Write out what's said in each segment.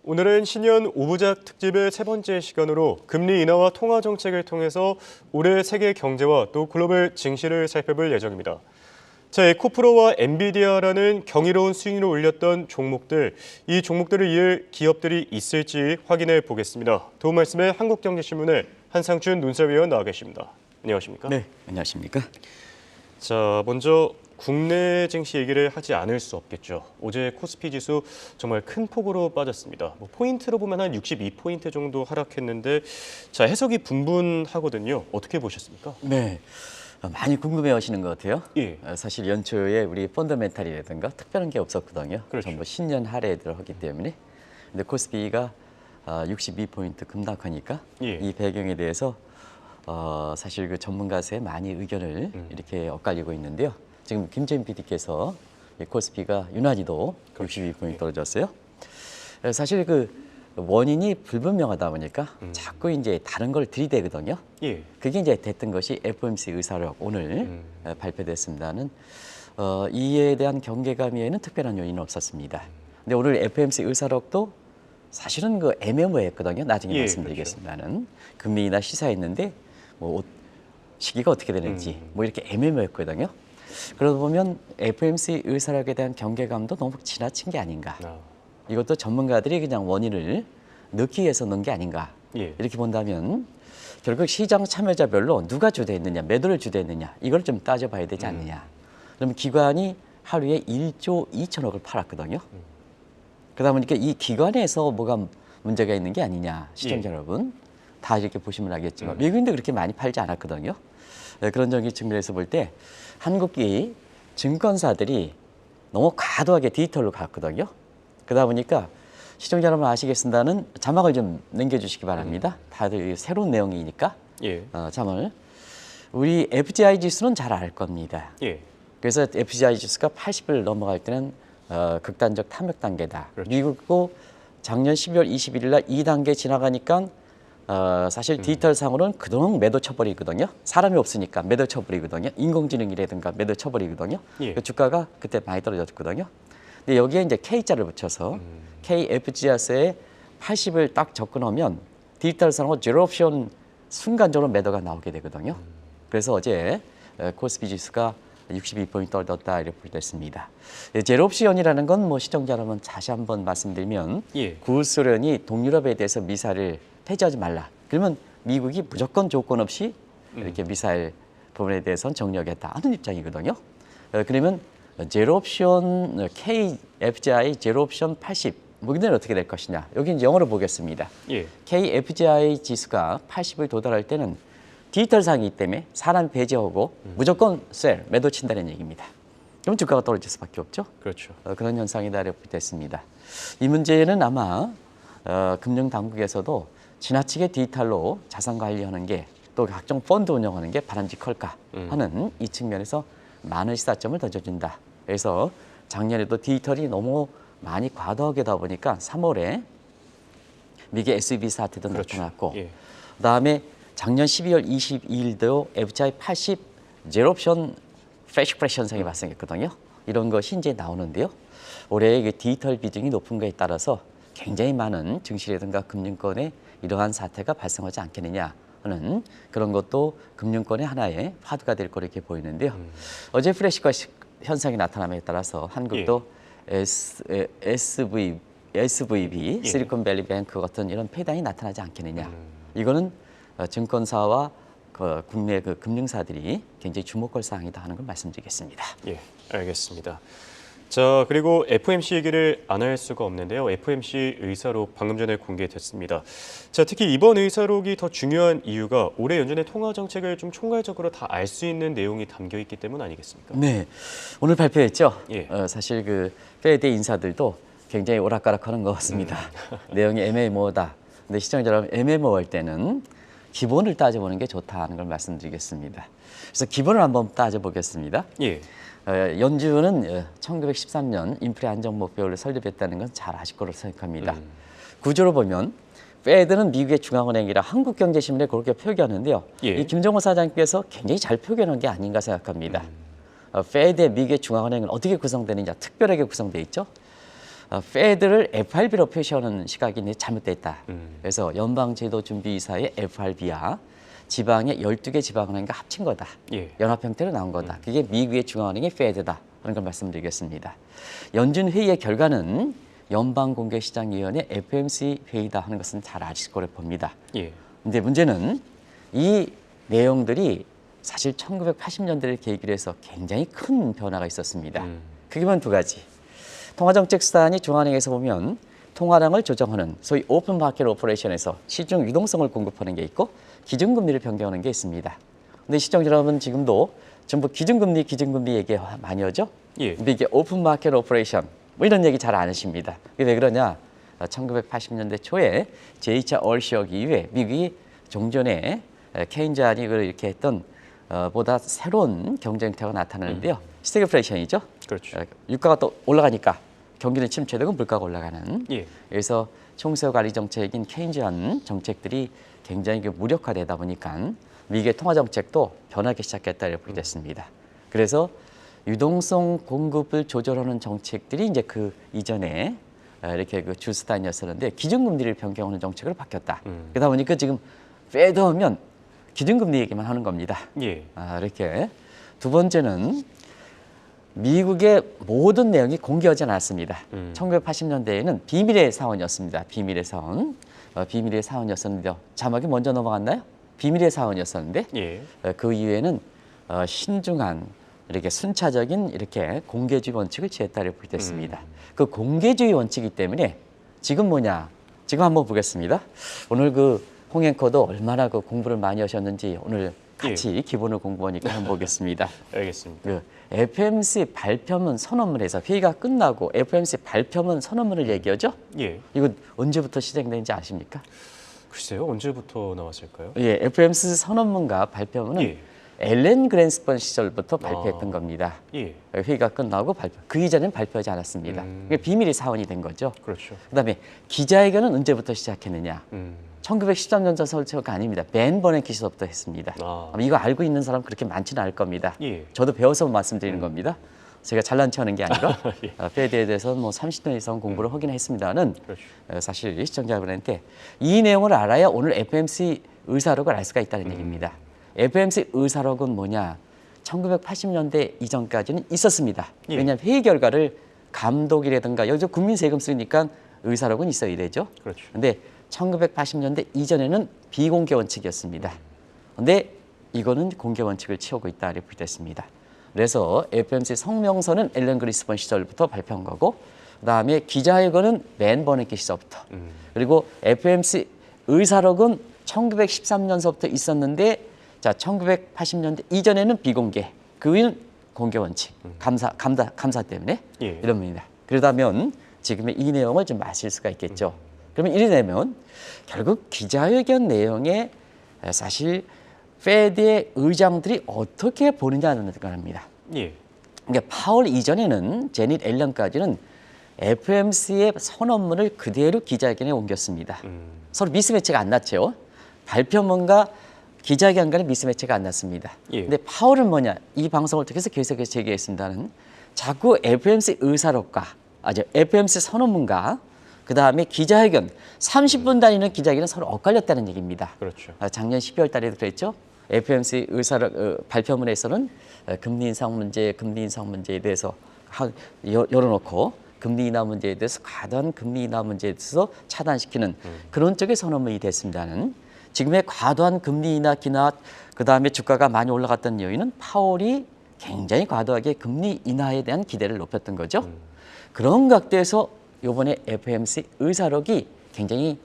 오늘은 신년 5부작 특집의 세 번째 시간으로 금리 인하와 통화 정책을 통해서 올해 세계 경제와 또 글로벌 증시를 살펴볼 예정입니다. 자, 에코프로와 엔비디아라는 경이로운 수익률을 올렸던 종목들, 이 종목들을 이을 기업들이 있을지 확인해 보겠습니다. 도움 말씀에 한국경제신문의 한상춘 논설위원 나와 계십니다. 안녕하십니까? 네, 안녕하십니까? 자, 먼저 국내 증시 얘기를 하지 않을 수 없겠죠. 어제 코스피 지수 정말 큰 폭으로 빠졌습니다. 포인트로 보면 한 62포인트 정도 하락했는데, 자, 해석이 분분하거든요. 어떻게 보셨습니까? 네, 많이 궁금해하시는 것 같아요. 예. 사실 연초에 우리 펀더멘탈이라든가 특별한 게 없었거든요. 그렇죠. 전부 신년 할애를 하기 때문에. 근데 코스피가 62포인트 급락하니까 예. 이 배경에 대해서 사실 그 전문가들의 많이 의견을 이렇게 엇갈리고 있는데요. 지금 김재민 PD께서 코스피가 유난히도 62포인트 떨어졌어요. 사실 그 원인이 불분명하다 보니까 자꾸 이제 다른 걸 들이대거든요. 예. 그게 이제 됐던 것이 FOMC 의사록 오늘 발표됐습니다는 이에 대한 경계감에는 특별한 요인은 없었습니다. 근데 오늘 FOMC 의사록도 사실은 그 애매모호했거든요. 나중에 예, 말씀드리겠습니다는 금리 인하 시사했는데 뭐 시기가 어떻게 되는지 뭐 이렇게 애매모호했거든요. 그러다 보면 FOMC 의사록에 대한 경계감도 너무 지나친 게 아닌가. 이것도 전문가들이 그냥 원인을 넣기 위해서 넣은 게 아닌가. 예. 이렇게 본다면 결국 시장 참여자별로 누가 주도했느냐, 매도를 주도했느냐 이걸 좀 따져봐야 되지 않느냐. 그러면 기관이 하루에 1조 2천억을 팔았거든요. 그러다 보니까 이 기관에서 뭐가 문제가 있는 게 아니냐. 시청자 여러분 다 이렇게 보시면 알겠지만 미국인도 그렇게 많이 팔지 않았거든요. 그런 적인 측면에서 볼 때 한국이 증권사들이 너무 과도하게 디지털로 갔거든요. 그러다 보니까 시청자 여러분 아시겠습니다는 자막을 좀 남겨주시기 바랍니다. 다들 새로운 내용이니까 예. 자막을. 우리 FGI 지수는 잘 알 겁니다. 예. 그래서 FGI 지수가 80을 넘어갈 때는 극단적 탐욕 단계다. 그렇죠. 미국도 작년 12월 21일 날 2단계 지나가니까 사실 디지털 상으로는 그동안 매도 쳐버리거든요. 사람이 없으니까 매도 쳐버리거든요. 인공지능이라든가 매도 쳐버리거든요. 예. 그 주가가 그때 많이 떨어졌거든요. 근데 여기에 이제 K자를 붙여서 KFGS에 80을 딱 접근하면 디지털 상으로 제로 옵션 순간적으로 매도가 나오게 되거든요. 그래서 어제 코스피 지수가 62포인트 떨어졌다 이렇게 됐습니다. 제로 옵션이라는 건 뭐 시청자 여러분 다시 한번 말씀드리면 예. 구소련이 동유럽에 대해서 미사일을 폐지하지 말라. 그러면 미국이 무조건 조건 없이 이렇게 미사일 부분에 대해서는 정리하겠다 하는 입장이거든요. 그러면 제로 옵션 KFGI 제로 옵션 80 여기는 어떻게 될 것이냐. 여기는 영어로 보겠습니다. 예. KFGI 지수가 80을 도달할 때는 디지털 상이기 때문에 사람 배제하고 무조건 셀 매도 친다는 얘기입니다. 그럼 주가가 떨어질 수밖에 없죠. 그렇죠. 그런 현상이 이렇게 됐습니다. 이 문제는 아마 금융 당국에서도 지나치게 디지털로 자산 관리하는 게 또 각종 펀드 운영하는 게 바람직할까 하는 이 측면에서 많은 시사점을 던져준다. 그래서 작년에도 디지털이 너무 많이 과도하게 다 보니까 3월에 미국의 SVB 사태도 그렇죠. 나타났고 예. 그다음에 작년 12월 22일도 FGI 80 제로옵션 프레시 크래시 현상이 발생했거든요. 이런 것이 이제 나오는데요. 올해 디지털 비중이 높은 것에 따라서 굉장히 많은 증시라든가 금융권에 이러한 사태가 발생하지 않겠느냐 하는 그런 것도 금융권의 하나의 화두가 될 거로 이렇게 보이는데요. 어제 프레시 크래시 현상이 나타남에 따라서 한국도 SVB, 예. 실리콘밸리 뱅크 같은 이런 폐단이 나타나지 않겠느냐. 이거는 증권사와 국내 그 금융사들이 굉장히 주목할 사항이다 하는 걸 말씀드리겠습니다. 예, 알겠습니다. 자, 그리고 FOMC 얘기를 안 할 수가 없는데요. FOMC 의사록 방금 전에 공개됐습니다. 자, 특히 이번 의사록이 더 중요한 이유가 올해 연준의 통화 정책을 좀 총괄적으로 다 알 수 있는 내용이 담겨 있기 때문 아니겠습니까? 네, 오늘 발표했죠. 예. 사실 그 페드 인사들도 굉장히 오락가락하는 것 같습니다. 내용이 애매모호다. 근데 시청자 여러분 애매모호할 때는 기본을 따져보는 게 좋다는 걸 말씀드리겠습니다. 그래서 기본을 한번 따져보겠습니다. 예. 연준은 1913년 인플레 안정 목표를 설립했다는 건 잘 아실 거로 생각합니다. 구조로 보면 페드는 미국의 중앙은행이라 한국경제신문에 그렇게 표기하는데요. 예. 이 김정호 사장님께서 굉장히 잘 표현한 게 아닌가 생각합니다. 페드의 미국의 중앙은행은 어떻게 구성되느냐 특별하게 구성되어 있죠. 페드를 FRB로 표시하는 시각이 잘못됐다. 음. 그래서 연방제도준비이사의 FRB와 지방의 12개 지방은행과 합친 거다. 예. 연합 형태로 나온 거다. 그게 미국의 중앙은행의 페드다. 하는 걸 말씀드리겠습니다. 연준 회의의 결과는 연방공개시장위원회 FOMC 회의다 하는 것은 잘 아실 거로 봅니다. 예. 근데 문제는 이 내용들이 사실 1980년대를 계기로 해서 굉장히 큰 변화가 있었습니다. 크게 보면 두 가지. 통화정책수단이 중앙은행에서 보면 통화량을 조정하는 소위 오픈 마켓 오퍼레이션에서 시중 유동성을 공급하는 게 있고 기준금리를 변경하는 게 있습니다. 근데 시청자 여러분 지금도 전부 기준금리 얘기 많이 하죠? 예. 근데 이게 오픈 마켓 오퍼레이션 뭐 이런 얘기 잘 안 하십니다. 이게 왜 그러냐? 1980년대 초에 제2차 얼시역 이후에 미국이 종전에 케인즈안이 이렇게 했던 보다 새로운 경제 형태가 나타나는데요. 스태그플레이션이죠. 그렇죠. 유가가 또 올라가니까 경기는 침체되고 물가가 올라가는. 예. 그래서 총수요 관리 정책인 케인즈안 정책들이 굉장히 무력화되다 보니까 미국의 통화 정책도 변하기 시작했다 이렇게 됐습니다. 그래서 유동성 공급을 조절하는 정책들이 이제 그 이전에 이렇게 그 주스단이었었는데 기준금리를 변경하는 정책으로 바뀌었다. 그러다 보니까 지금 페드 하면 기준금리 얘기만 하는 겁니다. 예. 이렇게 두 번째는 미국의 모든 내용이 공개하지 않았습니다. 1980년대에는 비밀의 사원이었습니다. 비밀의 사원. 비밀의 사원이었었는데요. 자막이 먼저 넘어갔나요? 비밀의 사원이었었는데 예. 그 이후에는 신중한 이렇게 순차적인 이렇게 공개주의 원칙을 취했다고 보겠습니다. 그 공개주의 원칙이기 때문에 지금 뭐냐? 지금 한번 보겠습니다. 오늘 그 홍앵커도 얼마나 그 공부를 많이 하셨는지 오늘 같이 기본을 공부하니까 한번 보겠습니다. 알겠습니다. 그 FOMC 발표문 선언문에서 회의가 끝나고 FOMC 발표문 선언문을 얘기하죠? 예. 이거 언제부터 시작되는지 아십니까? 글쎄요, 언제부터 나왔을까요? 예, FOMC 선언문과 발표문은 예. 앨런 그랜스펀 시절부터 발표했던 겁니다. 예. 회의가 끝나고 발표. 그 이전에는 발표하지 않았습니다. 그게 비밀의 사원이 된 거죠. 그렇죠. 그다음에 기자회견은 언제부터 시작했느냐? 음. 1913년 서울체육가 아닙니다. 벤 버냉키 시절부터 했습니다. 아마 이거 알고 있는 사람 그렇게 많지는 않을 겁니다. 예. 저도 배워서 말씀드리는 겁니다. 제가 잘난 체 하는 게 아니라 예. 페드에 대해서는 뭐 30년 이상 공부를 하긴 했습니다는 그렇죠. 사실 시청자분한테 이 내용을 알아야 오늘 FOMC 의사록을 알 수가 있다는 얘기입니다. FOMC 의사록은 뭐냐? 1980년대 이전까지는 있었습니다. 예. 왜냐하면 회의 결과를 감독이라든가 여기서 국민 세금 쓰니까 의사록은 있어야 되죠. 그렇죠. 근데 1980년대 이전에는 비공개 원칙이었습니다. 근데 이거는 공개 원칙을 취하고 있다 이렇게 됐습니다. 그래서 FOMC 성명서는 앨런 그린스펀 시절부터 발표한 거고 그다음에 기자회견은 벤 버냉키 시절부터 그리고 FOMC 의사록은 1913년서부터 있었는데 자 1980년대 이전에는 비공개 그 위는 공개 원칙 감사 때문에 예. 이런 겁니다. 그러다면 지금의 이 내용을 좀 아실 수가 있겠죠. 그러면 이래 되면 결국 기자회견 내용에 사실 페드의 의장들이 어떻게 보느냐는 겁니다. 예. 그러니까 파월 이전에는 제닛 앨런까지는 FOMC의 선언문을 그대로 기자회견에 옮겼습니다. 서로 미스매치가 안 났죠. 발표문과 기자회견 간에 미스매치가 안 났습니다. 예. 근데 파월은 뭐냐? 이 방송을 통해서 계속해서 제기했습니다는 자꾸 FOMC 의사록과 FOMC 선언문과 그 다음에 기자회견 30분 다니는 기자회견은 서로 엇갈렸다는 얘기입니다. 그렇죠. 작년 12월 달에도 그랬죠. FOMC 의사록 발표문에서는 금리 인상 문제에 대해서 열어놓고 금리 인하 문제에 대해서 과도한 금리 인하 문제에 대해서 차단시키는 그런 쪽의 선언문이 됐습니다는 지금의 과도한 금리 인하 기나 그 다음에 주가가 많이 올라갔던 요인은 파월이 굉장히 과도하게 금리 인하에 대한 기대를 높였던 거죠. 그런 각도에서 이번에 FOMC 의사록이 굉장히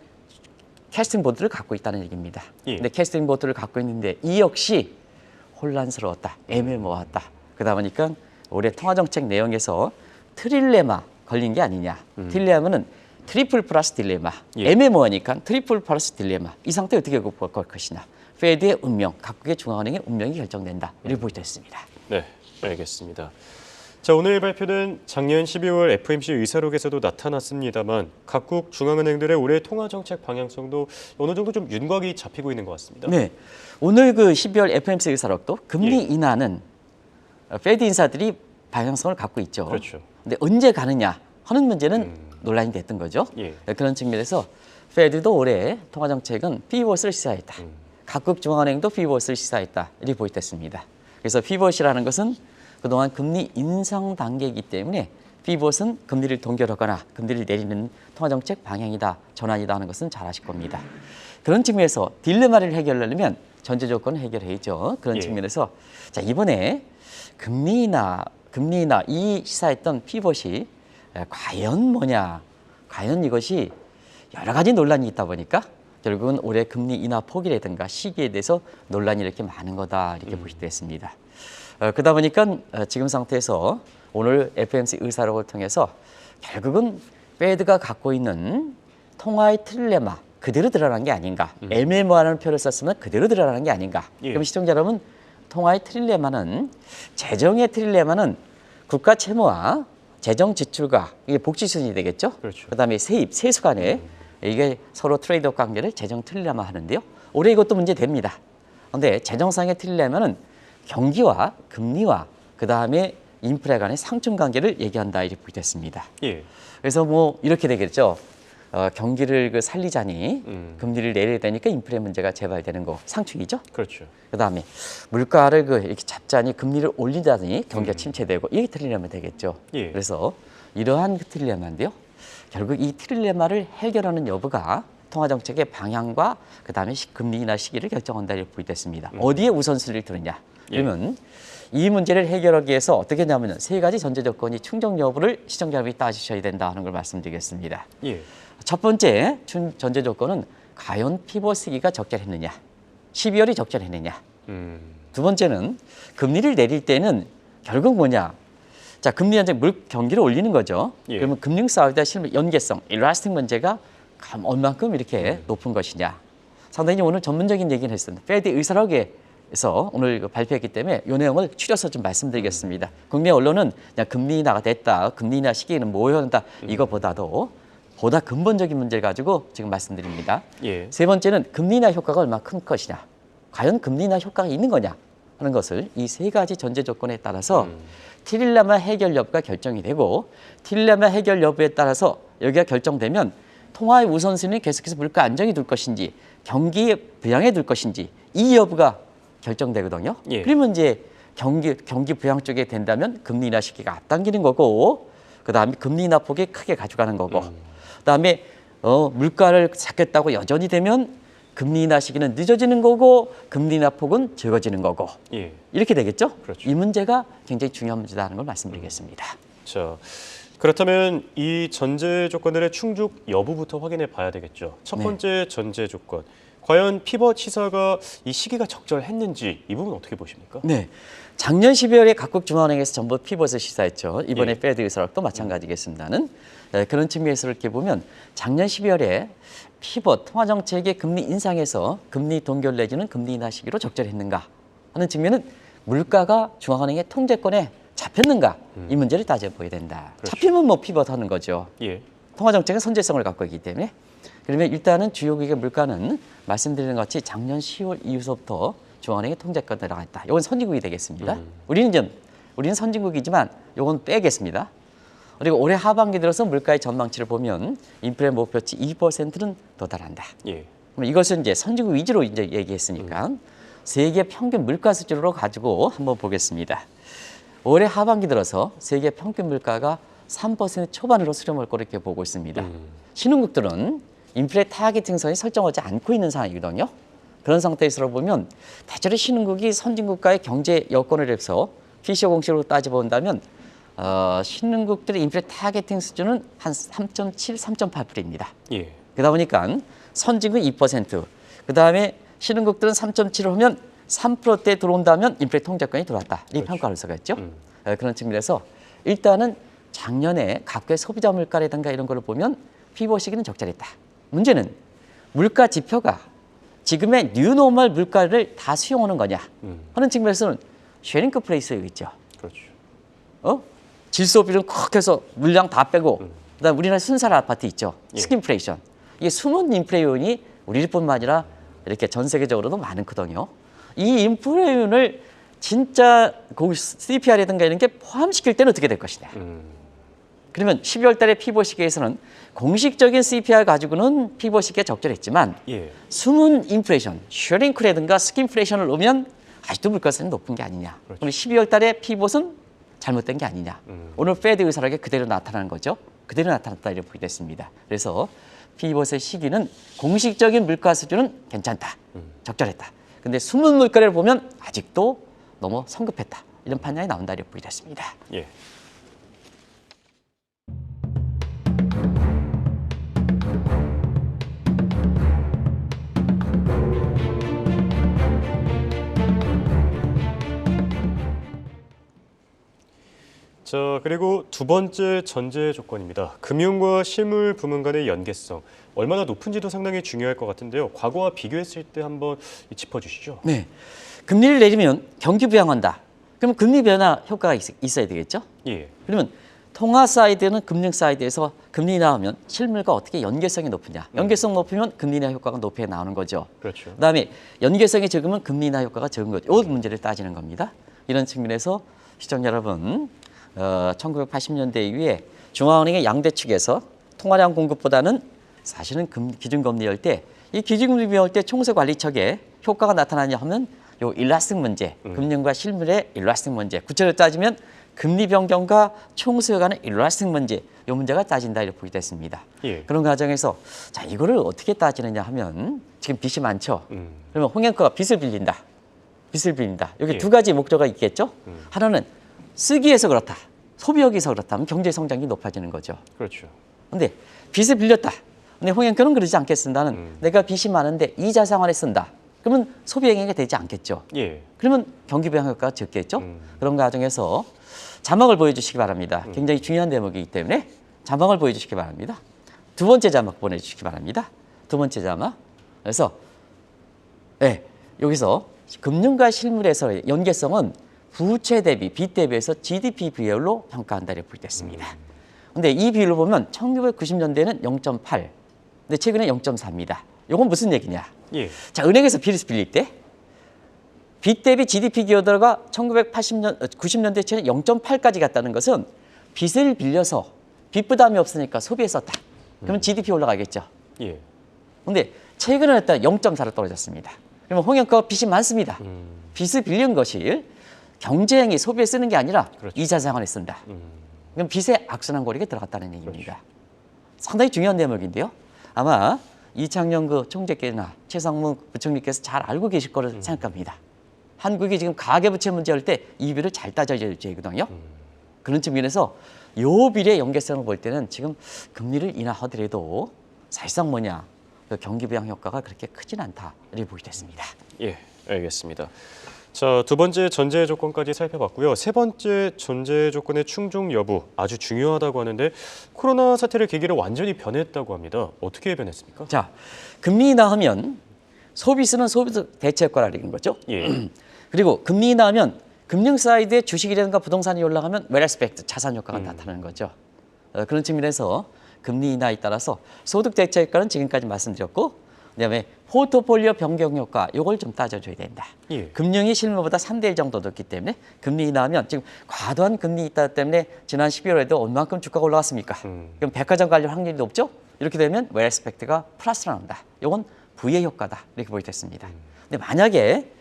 캐스팅 보드를 갖고 있다는 얘기입니다. 예. 근데 캐스팅 보드를 갖고 있는데 이 역시 혼란스러웠다, 애매모호하다. 그러다 보니까 올해 통화정책 내용에서 트릴레마 걸린 게 아니냐. 딜레마는 트리플 플러스 딜레마. 예. 애매모호하니까 트리플 플러스 딜레마. 이 상태 어떻게 극복할 것이냐. 페드의 운명, 각국의 중앙은행의 운명이 결정된다. 이렇게 보여졌습니다. 네, 알겠습니다. 자, 오늘 발표는 작년 12월 FOMC 의사록에서도 나타났습니다만 각국 중앙은행들의 올해 통화정책 방향성도 어느 정도 좀 윤곽이 잡히고 있는 것 같습니다. 네, 오늘 그 12월 FOMC 의사록도 금리 예. 인하는 페드 인사들이 방향성을 갖고 있죠. 그렇죠. 근데 언제 가느냐 하는 문제는 논란이 됐던 거죠. 예. 그런 측면에서 페드도 올해 통화 정책은 피벗을 시사했다. 각국 중앙은행도 피벗을 시사했다. 이렇게 보였습니다. 그래서 피벗이라는 것은 그동안 금리 인상 단계이기 때문에 피벗은 금리를 동결하거나 금리를 내리는 통화 정책 방향이다, 전환이다 하는 것은 잘 아실 겁니다. 그런 측면에서 딜레마를 해결하려면 전제 조건을 해결해야죠. 그런 예. 측면에서 자, 이번에 금리나 이 시사했던 피벗이 과연 뭐냐? 과연 이것이 여러 가지 논란이 있다 보니까 결국은 올해 금리 인하 폭이라든가 시기에 대해서 논란이 이렇게 많은 거다 이렇게 보시됐습니다. 그러다 보니까 지금 상태에서 오늘 FOMC 의사록을 통해서 결국은 페드가 갖고 있는 통화의 틸레마 그대로 드러난 게 아닌가. 애매모호하는 표를 썼으면 그대로 드러난 게 아닌가. 예. 그럼 시청자 여러분, 통화의 트릴레마는 재정의 트릴레마는 국가 채무와 재정 지출과 이게 복지수준이 되겠죠. 그렇죠. 그다음에 세입, 세수 간에 이게 서로 트레이드오프 관계를 재정 트릴레마 하는데요. 올해 이것도 문제 됩니다. 그런데 재정상의 트릴레마는 경기와 금리와 그다음에 인플레 간의 상충 관계를 얘기한다 이렇게 됐습니다. 예. 그래서 뭐 이렇게 되겠죠. 경기를 살리자니 금리를 내려야 되니까 인플레 문제가 재발되는 거 상충이죠. 그렇죠. 그다음에 물가를 이렇게 잡자니 금리를 올리자니 경기가 침체되고 이게 트릴레마 되겠죠. 예. 그래서 이러한 트릴레마인데요. 결국 이 트릴레마를 해결하는 여부가 통화 정책의 방향과 그다음에 금리 인하 시기를 결정한다 이렇게 보이됐습니다. 어디에 우선순위를 두느냐. 그러면 이 문제를 해결하기 위해서 어떻게 하냐면 세 가지 전제 조건이 충족 여부를 시청자 여러분이 따지셔야 된다 하는 걸 말씀드리겠습니다. 예. 첫 번째 전제 조건은 과연 피벗 시기가 적절했느냐, 12월이 적절했느냐. 두 번째는 금리를 내릴 때는 결국 뭐냐, 자 금리 현재 경기를 올리는 거죠. 예. 그러면 금융 사이드와 실물 연계성, 일라스틱 문제가 얼만큼 이렇게 높은 것이냐. 상당히 오늘 전문적인 얘기를 했습니다. 페드 의사록에서 오늘 발표했기 때문에 이 내용을 추려서 좀 말씀드리겠습니다. 국내 언론은 그냥 금리 인하가 됐다, 금리 인하 시기는 뭐였다 이거보다도 보다 근본적인 문제를 가지고 지금 말씀드립니다. 예. 세 번째는 금리 인하 효과가 얼마나 큰 것이냐. 과연 금리 인하 효과가 있는 거냐 하는 것을 이 세 가지 전제 조건에 따라서 트릴레마 해결 여부가 결정이 되고 트릴레마 해결 여부에 따라서 여기가 결정되면 통화의 우선순위는 계속해서 물가 안정이 둘 것인지 경기에 부양해 둘 것인지 이 여부가 결정되거든요. 예. 그러면 이제 경기 부양 쪽에 된다면 금리 인하 시기가 앞당기는 거고 그다음에 금리 인하 폭이 크게 가져가는 거고 그다음에 물가를 잡겠다고 여전히 되면 금리 인하 시기는 늦어지는 거고 금리 인하 폭은 적어지는 거고 예. 이렇게 되겠죠. 그렇죠. 이 문제가 굉장히 중요한 문제다는 걸 말씀드리겠습니다. 자, 그렇다면 이 전제 조건들의 충족 여부부터 확인해 봐야 되겠죠. 첫 네. 번째 전제 조건. 과연 피벗 시사가 이 시기가 적절했는지 이 부분 어떻게 보십니까? 네. 작년 12월에 각국 중앙은행에서 전부 피벗을 시사했죠. 이번에 예. 페드 의사록도 마찬가지겠습니다는. 그런 측면에서 이렇게 보면 작년 12월에 피벗 통화 정책의 금리 인상에서 금리 동결 내지는 금리 인하 시기로 적절했는가 하는 측면은 물가가 중앙은행의 통제권에 잡혔는가 이 문제를 따져봐야 된다. 그렇죠. 잡히면 뭐 피벗하는 거죠. 예. 통화 정책은 선제성을 갖고 있기 때문에 그러면 일단은 주요 기계 물가는 말씀드린 것 같이 작년 10월 이후서부터 중앙은행의 통제권에 들어갔다. 이건 선진국이 되겠습니다. 우리는 선진국이지만 이건 빼겠습니다. 그리고 올해 하반기 들어서 물가의 전망치를 보면 인플레 목표치 2%는 도달한다. 예. 그럼 이것은 이제 선진국 위주로 이제 얘기했으니까 세계 평균 물가 수준으로 가지고 한번 보겠습니다. 올해 하반기 들어서 세계 평균 물가가 3% 초반으로 수렴할 거로 이렇게 보고 있습니다. 신흥국들은 인플레 타겟팅선이 설정하지 않고 있는 상황이거든요. 그런 상태에서 보면 대체로 신흥국이 선진국가의 경제 여건을 해서 피쇼 공식으로 따져본다면 신흥국들의 인플레 타겟팅 수준은 한 3.7, 3.8%입니다. 예. 그러다 보니까 선진국 2%, 그 다음에 신흥국들은 3.7을 하면 3%대 들어온다면 인플레 통제권이 들어왔다. 이 그렇죠. 평가를 써겠죠. 그런 측면에서 일단은 작년에 각국의 소비자 물가라든가 이런 걸 보면 피벗 시기는 적절했다. 문제는 물가 지표가 지금의 뉴노멀 물가를 다 수용하는 거냐 하는 측면에서는 쉐링크 플레이스가 있죠. 그렇죠. 질소비를 콕 해서 물량 다 빼고 그다음 우리나라 순살 아파트 있죠. 예. 스킨플레이션. 이게 숨은 인플레 요인이 우리뿐만 아니라 이렇게 전 세계적으로도 많거든요. 이 인플레 요인을 진짜 CPR이라든가 이런 게 포함시킬 때는 어떻게 될 것이냐. 그러면 12월 달에 피벗 시기에서는 공식적인 CPI 가지고는 피벗 시기가 적절했지만 예. 숨은 인플레이션, 슈링크라든가 스킨플레이션을 놓으면 아직도 물가는 높은 게 아니냐. 그렇죠. 그럼 12월 달에 피벗은 잘못된 게 아니냐. 오늘 페드 의사락에 그대로 나타나는 거죠. 그대로 나타났다 이렇게 보게 됐습니다. 그래서 피벗의 시기는 공식적인 물가 수준은 괜찮다. 적절했다. 근데 숨은 물가를 보면 아직도 너무 성급했다. 이런 판단이 나온다 이렇게 보게 됐습니다. 예. 자, 그리고 두 번째 전제 조건입니다. 금융과 실물 부문 간의 연계성. 얼마나 높은지도 상당히 중요할 것 같은데요. 과거와 비교했을 때 한번 짚어주시죠. 네. 금리를 내리면 경기 부양한다. 그럼 금리 변화 효과가 있어야 되겠죠? 예. 그러면 통화 사이드는 금융 사이드에서 금리 나오면 실물과 어떻게 연계성이 높으냐. 연계성 높으면 금리 인하 효과가 높게 나오는 거죠. 그렇죠. 그다음에 연계성이 적으면 금리 인하 효과가 적은 거죠. 이 문제를 따지는 겁니다. 이런 측면에서 시청자 여러분, 1980년대 이후에 중앙은행의 양대 측에서 통화량 공급보다는 사실은 기준금리 열 때 이 기준금리 열 때 총수관리청에 효과가 나타나냐 하면 요 일라스틱 문제, 금융과 실물의 일라스틱 문제, 구체적으로 따지면 금리 변경과 총수에 관한 일라스틱 문제, 이 문제가 따진다 이렇게 보게 됐습니다. 예. 그런 과정에서 자 이거를 어떻게 따지느냐 하면 지금 빚이 많죠. 그러면 홍영표가 빚을 빌린다. 빚을 빌린다. 여기 예. 두 가지 목적이 있겠죠. 하나는 쓰기 위해서 그렇다. 소비하기 위해서 그렇다면 경제 성장이 높아지는 거죠. 그렇죠. 근데 빚을 빌렸다. 근데 홍영표는 그러지 않겠습니다는 내가 빚이 많은데 이자 상환에 쓴다. 그러면 소비 행위가 되지 않겠죠. 예. 그러면 경기 부양 효과가 적겠죠. 그런 과정에서 자막을 보여주시기 바랍니다. 굉장히 중요한 대목이기 때문에 자막을 보여주시기 바랍니다. 두 번째 자막 보내주시기 바랍니다. 두 번째 자막. 그래서 네, 여기서 금융과 실물에서의 연계성은 부채 대비, 빚 대비해서 GDP 비율로 평가한다 이렇게 보겠습니다. 근데 이 비율로 보면 1990년대는 0.8, 근데 최근에 0.4입니다. 이건 무슨 얘기냐? 예. 자, 은행에서 빚을 빌릴 때 빚 대비 GDP 기여도가 90년대 초에 0.8까지 갔다는 것은 빚을 빌려서 빚 부담이 없으니까 소비에 썼다. 그러면 GDP 올라가겠죠. 예. 근데 최근에 일단 0.4로 떨어졌습니다. 그러면 홍영표가 빚이 많습니다. 빚을 빌린 것이 경제행위 소비에 쓰는 게 아니라 그렇죠. 이자 상환에 쓴다. 그럼 빚의 악순환 고리가 들어갔다는 얘기입니다. 그렇죠. 상당히 중요한 대목인데요. 아마 이창용 총재께나 최상무 부총리께서 잘 알고 계실 거로 생각합니다. 한국이 지금 가계부채 문제할 때 이 비를 잘 따져야 될 문제거든요. 그런 측면에서 요 비례 연계성을 볼 때는 지금 금리를 인하하더라도 사실상 뭐냐 그 경기 부양 효과가 그렇게 크진 않다 이렇게 보게 됐습니다. 예, 알겠습니다. 자, 두 번째 전제 조건까지 살펴봤고요. 세 번째 전제 조건의 충족 여부 아주 중요하다고 하는데 코로나 사태를 계기로 완전히 변했다고 합니다. 어떻게 변했습니까? 자, 금리 인하하면 소비수는 소비적 대체 효과라는 거죠. 예. 그리고 금리 인하하면 금융 사이드의 주식이라든가 부동산이 올라가면 웰스펙트 자산 효과가 나타나는 거죠. 그런 측면에서 금리 인하에 따라서 소득 대체 효과는 지금까지 말씀드렸고, 그다음에 포트폴리오 변경 효과 이걸 좀 따져줘야 된다. 예. 금융이 실물보다 3대 1 정도 높기 때문에 금리 인하하면 지금 과도한 금리 있다 때문에 지난 12월에도 얼마만큼 주가가 올라갔습니까? 그럼 백화점 관련 확률이 높죠? 이렇게 되면 웰스펙트가 플러스로 나온다. 이건 부의 효과다. 이렇게 보게 됐습니다. 근데 만약에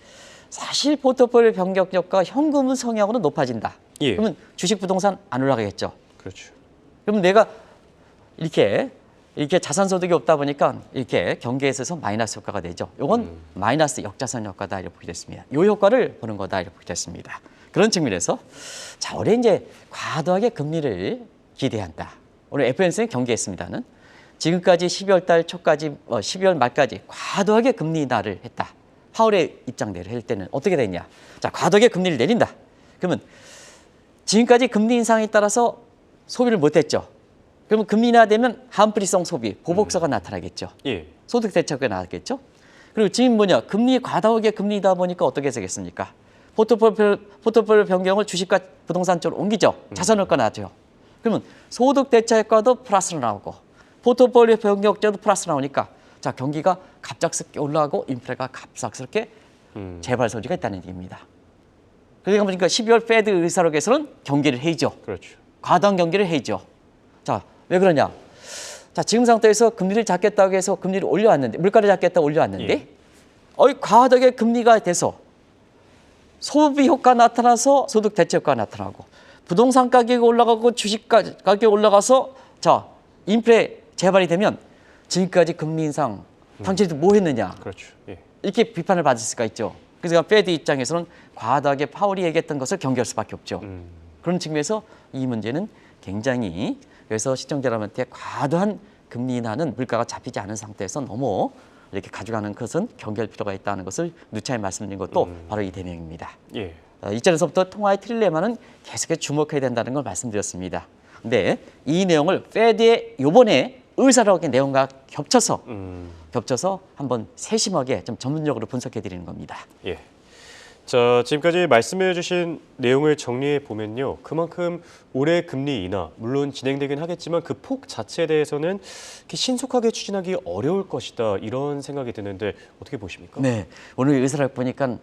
사실 포트폴리오 변경 효과 현금 성향으로 높아진다. 예. 그러면 주식 부동산 안 올라가겠죠. 그렇죠. 그럼 내가 이렇게 자산 소득이 없다 보니까 이렇게 경기에 있어서 마이너스 효과가 되죠. 이건 마이너스 역자산 효과다 이렇게 보게 됐습니다. 이 효과를 보는 거다 이렇게 보게 됐습니다. 그런 측면에서 자, 올해 이제 과도하게 금리를 기대한다. 오늘 FOMC는 경계했습니다는 지금까지 12월 달 초까지 12월 말까지 과도하게 금리 인하를 했다. 파월의 입장대로 할 때는 어떻게 됐냐? 자, 과도하게 금리를 내린다. 그러면 지금까지 금리 인상에 따라서 소비를 못했죠. 그러면 금리 인하되면 한프리성 소비, 보복서가 나타나겠죠. 예. 소득 대책이 나왔겠죠. 그리고 지금 뭐냐? 금리 과다하게 금리다 보니까 어떻게 되겠습니까? 포트폴리오 변경을 주식과 부동산 쪽으로 옮기죠. 자산 효과 나죠. 그러면 소득 대책과도 플러스로 나오고 포트폴리오 변경제도 플러스 나오니까 자 경기가 갑작스럽게 올라가고 인플레가 갑작스럽게 재발 소지가 있다는 얘기입니다. 그러니까 보니까 12월 페드 의사록에서는 경기를 해야죠. 그렇죠. 과도한 경기를 해야죠. 자, 왜 그러냐? 자, 지금 상태에서 금리를 잡겠다고 해서 금리를 올려왔는데, 물가를 잡겠다고 올려왔는데, 예. 과하게 금리가 돼서 소비 효과 나타나서 소득 대체 효과 나타나고, 부동산 가격이 올라가고 주식 가격이 올라가서 자, 인플레 재발이 되면 지금까지 금리 인상 당신들 뭐 했느냐? 그렇죠. 예. 이렇게 비판을 받을 수가 있죠. 그래서 페드 입장에서는 과다하게 파월이 얘기했던 것을 경계할 수밖에 없죠. 그런 측면에서 이 문제는 굉장히, 그래서 시청자 여러분한테 과도한 금리 인하는 물가가 잡히지 않은 상태에서 너무 이렇게 가져가는 것은 경계할 필요가 있다는 것을 누차히 말씀드린 것도 바로 이 대명입니다. 예. 이전에서부터 통화의 틸레마는 계속해서 주목해야 된다는 걸 말씀드렸습니다. 근데 이 내용을 페드의 이번에 의사록의 내용과 겹쳐서 한번 세심하게 좀 전문적으로 분석해 드리는 겁니다. 예. 자, 지금까지 말씀해 주신 내용을 정리해 보면요. 그만큼 올해 금리 인하, 물론 진행되긴 하겠지만 그 폭 자체에 대해서는 이렇게 신속하게 추진하기 어려울 것이다. 이런 생각이 드는데 어떻게 보십니까? 네, 오늘 의사록 보니까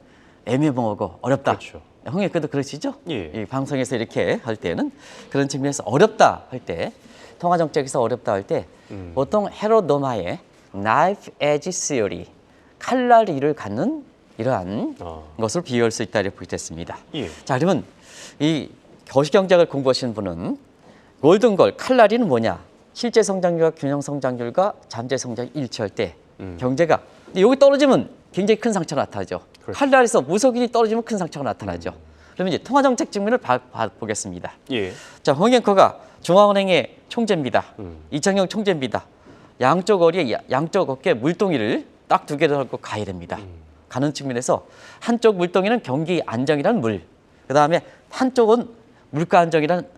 애매모호하고 어렵다. 그렇죠. 홍익께도 그러시죠? 예. 이 방송에서 이렇게 할 때는 그런 측면에서 어렵다 할 때, 통화 정책에서 어렵다 할 때 보통 헤롯 노마의 knife edge theory, 칼날이를 갖는 이러한 것을 비유할 수 있다 이렇게 보겠습니다. 예. 자, 그러면 이 거시경제학을 공부하시는 분은 골든걸 칼날이는 뭐냐? 실제 성장률과 균형 성장률과 잠재 성장이 일치할 때 경제가, 근데 여기 떨어지면 굉장히 큰 상처가 나타나죠. 그렇죠. 칼날에서 무속인이 떨어지면 큰 상처가 나타나죠. 그러면 이제 통화정책 측면을 보겠습니다. 예. 자, 홍영커가 중앙은행의 총재입니다. 이창용 총재입니다. 양쪽 어깨에 물동이를 딱 두 개를 하고 가야 됩니다. 가는 측면에서 한쪽 물동이는 경기 안정이라는 물, 그 다음에 한쪽은 물가 안정이라는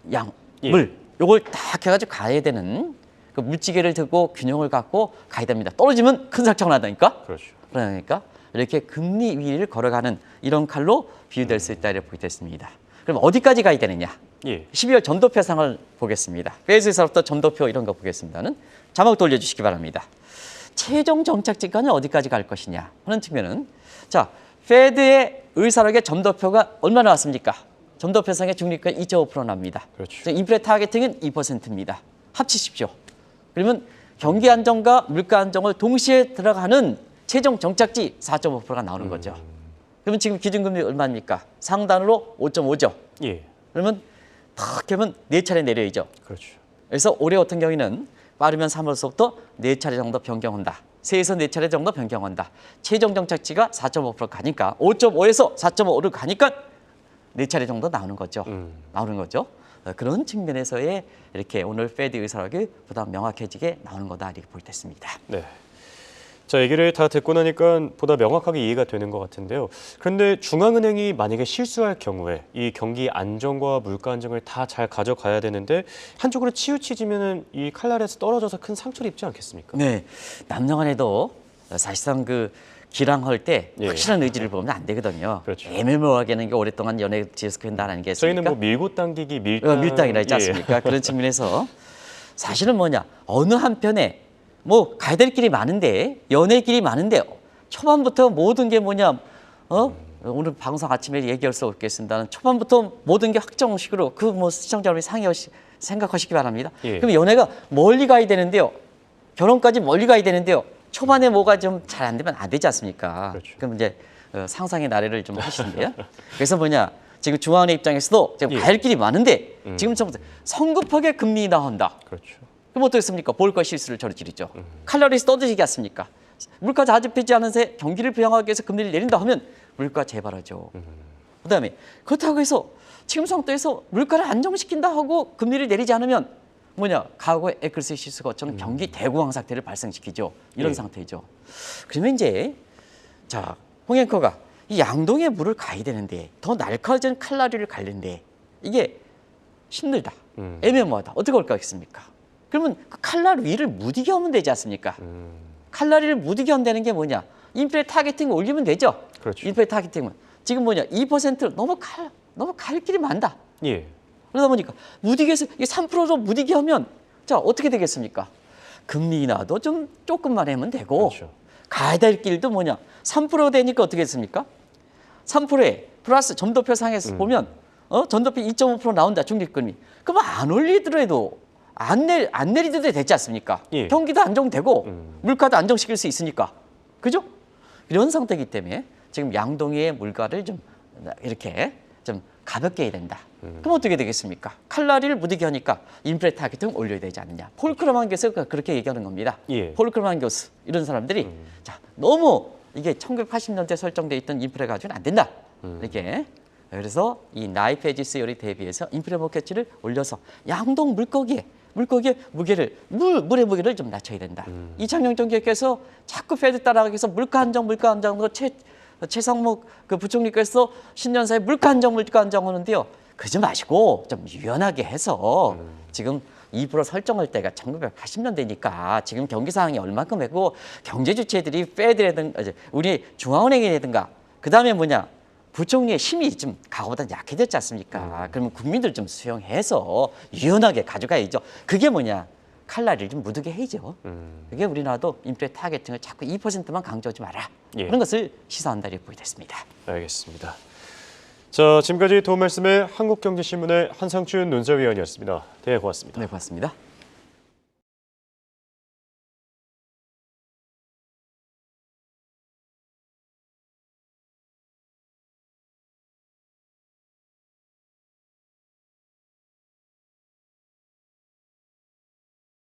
예. 물, 요걸 딱 해가지고 가야 되는 그 물지개를 들고 균형을 갖고 가야 됩니다. 떨어지면 큰 상처가 나다니까. 그렇죠. 그러니까 이렇게 금리 위를 걸어가는 이런 칼로 비유될 수 있다 이렇게 보겠습니다. 그럼 어디까지 가야 되느냐? 예. 12월 전도표상을 보겠습니다. 페이스에서부터 전도표 이런 거 보겠습니다는 자막 돌려주시기 바랍니다. 최종 정책지까지는 어디까지 갈 것이냐 하는 측면은, 자, 페드의 의사록의 전도표가 얼마 나왔습니까? 전도표상의 중립가 2.5% 납니다. 그렇죠. 인플레 타겟팅은 2%입니다. 합치십시오. 그러면 경기 안정과 물가 안정을 동시에 들어가는 최종 정착지 4.5%가 나오는 거죠. 그러면 지금 기준금리 얼마입니까? 상단으로 5.5죠. 예. 그러면 탁 하면 4차례 내려야죠. 그렇죠. 그래서 올해 같은 경우에는 빠르면 3월서부터 4차례 정도 변경한다. 3에서 4차례 정도 변경한다. 최종 정착지가 4.5% 가니까 5.5에서 4.5를 가니까 4차례 정도 나오는 거죠. 나오는 거죠. 그런 측면에서의 이렇게 오늘 페드 의사록이 보다 명확해지게 나오는 거다 이렇게 볼 때 있습니다. 네. 자, 얘기를 다 듣고 나니까 보다 명확하게 이해가 되는 것 같은데요. 그런데 중앙은행이 만약에 실수할 경우에 이 경기 안정과 물가 안정을 다 잘 가져가야 되는데 한쪽으로 치우치지면은 이 칼날에서 떨어져서 큰 상처를 입지 않겠습니까? 네, 남녀간에도 사실상 그 기량할 때 예. 확실한 의지를 보면 안 되거든요. 그렇죠. 애매모호하게 하는 게 오랫동안 연애 지에서 한다는 게 저희는 있습니까? 뭐 밀고 당기기, 밀당, 밀당이라 했지 않습니까? 그런 측면에서 사실은 뭐냐, 어느 한편에 뭐 가야 될 길이 많은데, 연애 길이 많은데 초반부터 모든 게 뭐냐, 오늘 방송 아침에 얘기할 수 없겠습니다는 초반부터 모든 게 확정식으로 그 뭐 시청자 여러분이 생각하시기 바랍니다. 예. 그럼 연애가 멀리 가야 되는데요, 결혼까지 멀리 가야 되는데요, 초반에 뭐가 좀 잘 안 되면 안 되지 않습니까? 그렇죠. 그럼 이제 상상의 나래를 좀 하시는데요. 그래서 뭐냐, 지금 중앙은행 입장에서도 지금 예. 갈 길이 많은데 지금 성급하게 금리 인하한다. 그렇죠. 그럼 어떻겠습니까? 볼과 실수를 저지르죠. 칼로리스 떠드시지 않습니까? 물가 자집되지 않은 새 경기를 부양하기 위해서 금리를 내린다 하면 물가 재발하죠. 그다음에 그렇다고 해서 지금 상태에서 물가를 안정시킨다 하고 금리를 내리지 않으면 뭐냐, 과거의 에클스의 실수가 저는 경기 대공황 사태를 발생시키죠. 이런 예. 상태죠. 그러면 이제 자, 홍앵커가 이 양동의 물을 가야 되는데 더 날카로워진 칼날이를 갈는데 이게 힘들다, 애매모호하다. 어떻게 할까겠습니까? 그러면 그 칼날 위를 무디게 하면 되지 않습니까? 칼날이를 무디게 한다는 게 뭐냐? 인플레 타겟팅을 올리면 되죠. 그렇죠. 인플레 타겟팅은 지금 뭐냐? 2% 너무 갈 길이 많다. 예. 그러다 보니까 무디게에서 3%로 무디게 하면 자, 어떻게 되겠습니까? 금리 인하도 좀 조금만 하면 되고, 그렇죠. 가야 될 길도 뭐냐? 3% 되니까 어떻게 됐습니까? 3%에 플러스 전도표 상에서 보면 전도표 2.5% 나온다, 중립금리. 그럼 안 올리더라도 안 내리도 됐지 않습니까? 예. 경기도 안정되고 물가도 안정시킬 수 있으니까. 그죠? 이런 상태이기 때문에 지금 양동이의 물가를 좀 이렇게 좀 가볍게 해야 된다. 그럼 어떻게 되겠습니까? 칼날이를 무디게 하니까 인플레 타겟을 올려야 되지 않느냐. 폴 크루만 교수가 그렇게 얘기하는 겁니다. 예. 폴 크루만 교수 이런 사람들이 자 너무 이게 1980년대 설정돼 있던 인플레 가지고는 안 된다. 이렇게 그래서 이 나이페지스열에 대비해서 인플레 목표치를 올려서 양동 물고기의 무게를 물의 무게를 좀 낮춰야 된다. 이창용 정책께서 자꾸 페드 따라가기 위해서 물가 안정 최상목 그 부총리께서 신년사에 물가 안정 하는데요. 그러지 마시고 좀 유연하게 해서 지금 2% 설정할 때가 1980년대니까 지금 경기 상황이 얼마큼 했고 경제 주체들이 페드라든가 우리 중앙은행이라든가 그다음에 뭐냐 부총리의 힘이 좀 과거보다 약해졌지 않습니까? 그러면 국민들 좀 수용해서 유연하게 가져가야죠. 그게 뭐냐? 칼날을 좀 묻게 해야죠. 그게 우리나라도 인플레 타겟팅을 자꾸 2%만 강조하지 마라. 예. 그런 것을 시사한다 이렇게 보여졌습니다. 알겠습니다. 자, 지금까지 도움 말씀의 한국경제신문의 한상춘 논설위원이었습니다. 네, 고맙습니다. 네, 고맙습니다.